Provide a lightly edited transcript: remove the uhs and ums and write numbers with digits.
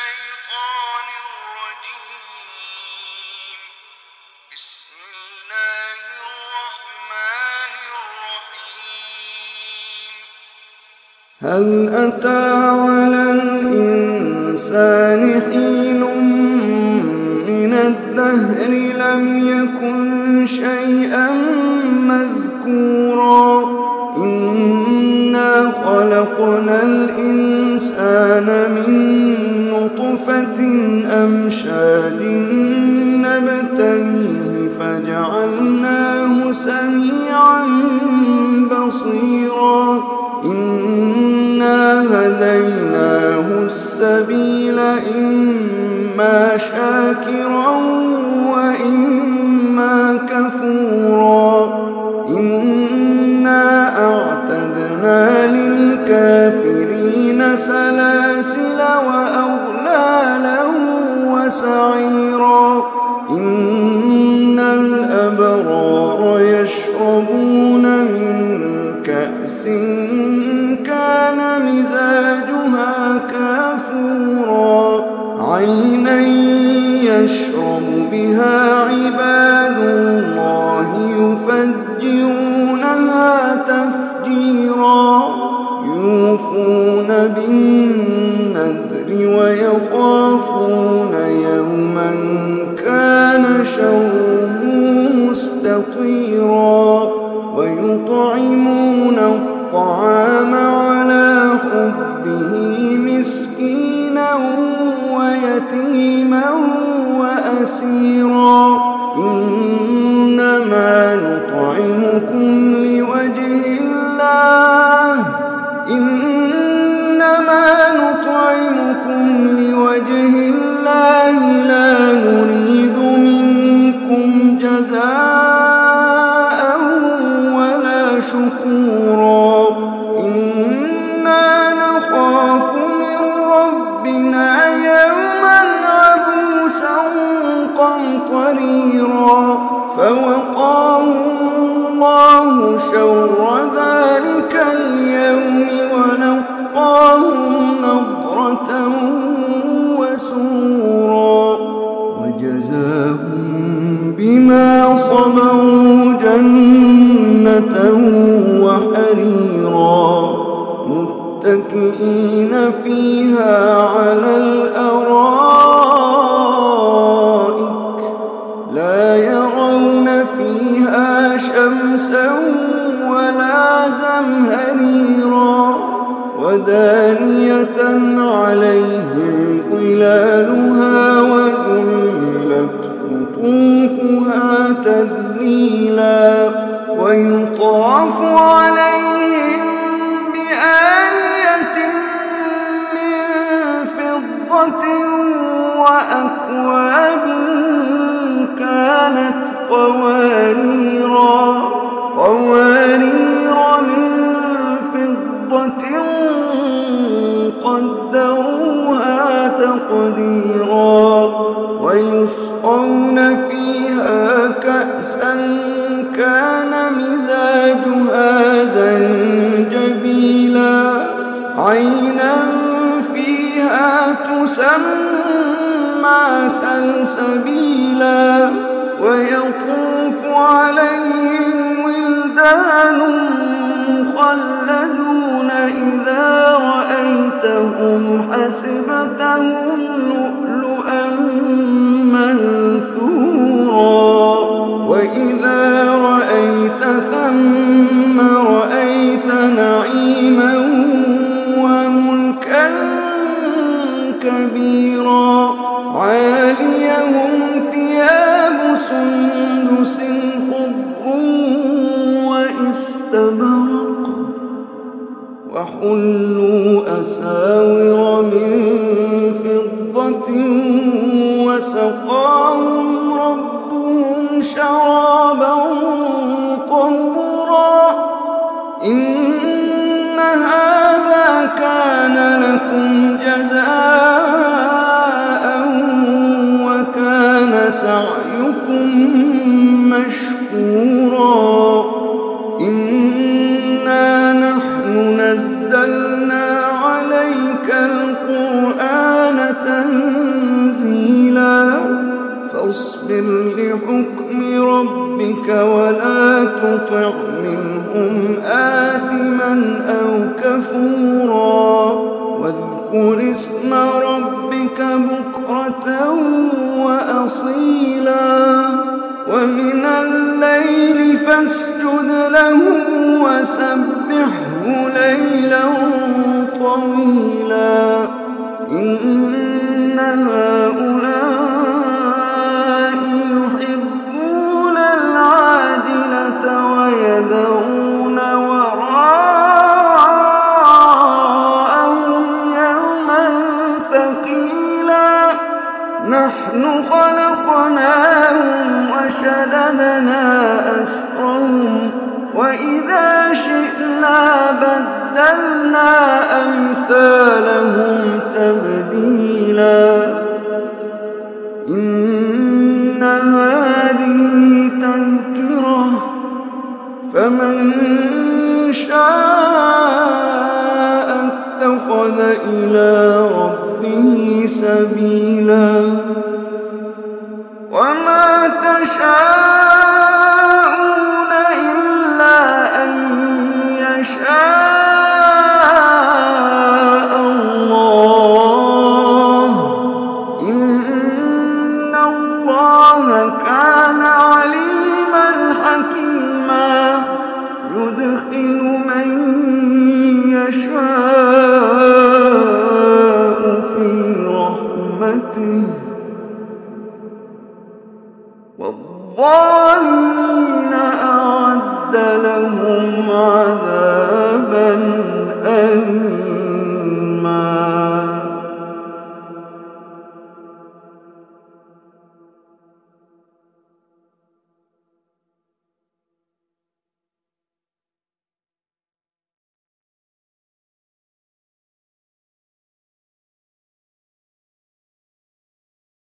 الشيطان الرجيم. بسم الله الرحمن الرحيم. هل أتى على الإنسان حين من الدهر لم يكن شيئا مذكورا إنا خلقنا الإنسان من نطفة أمشاج نبتليه فجعلناه سميعا بصيرا إنا هديناه السبيل إما شاكرا وإما كفورا إنا أعتدنا للكافرين سلاسل وأغلالا وسعيرا إن الأبرار يشربون من كأس كان مزاجها كافورا عينا يشرب بها عباد الله يفجرونها تفجيرا يوفون بالنذر ويخافون يوما كان شره مستطيرا ويطعمون الطعام على حبه مسكينا ويتيما وأسيرا إنما نطعمكم لوجه الله لا نريد منكم جزاء ولا شكورا إنا نخاف من ربنا يوما عبوسا قمطريرا فوقاهم الله شر ذلك اليوم ولقاهم نضرة وسرورا وجزاهم بما صبروا جنة وحريرا متكئين فيها على الأرائك لا يرون فيها شمسا ولا زمهريرا ودانية عليهم ظلالها وذلت قطوفها تذليلا ويطاف عليهم بآنية من فضة وأكواب كانت قواريرا من فضة قدروها تقديرا ويسقون فيها كأسا كان مزاجها زنجبيلا عينا فيها تسمى سلسبيلا ويطوف عليهم ولدان مخلدون إذا رأيتهم حسبتهم لؤلؤا منثورا وإذا رأيت ثم رأيت نعيما وملكا كبيرا عاليهم ثياب سندس خضر واستبرق وحلوا أساور من فضة وسقاهم ربهم شرابا طهورا إن هذا كان لكم جزاء وكان سعيكم مشكورا إنا نحن نزلنا عليك القرآن تنزيلا بحكم ربك ولا تطع منهم آثما أو كفورا واذكر اسم ربك بكرة وأصيلا ومن الليل فاسجد له وسبحه ليلا طويلا إن هؤلاء يحبون العاجلة ويذرون وراءهم يوما ثقيلا نحن خلقناهم وشددنا أسرهم وإذا شئنا بدلنا أمثالهم تبديلا إن هذه تذكرة فمن شاء اتخذ إلى ربه سبيلا وما تشاءون إلا أن يشاء الله إن الله كان عليما حكيما يدخل من يشاء في رحمته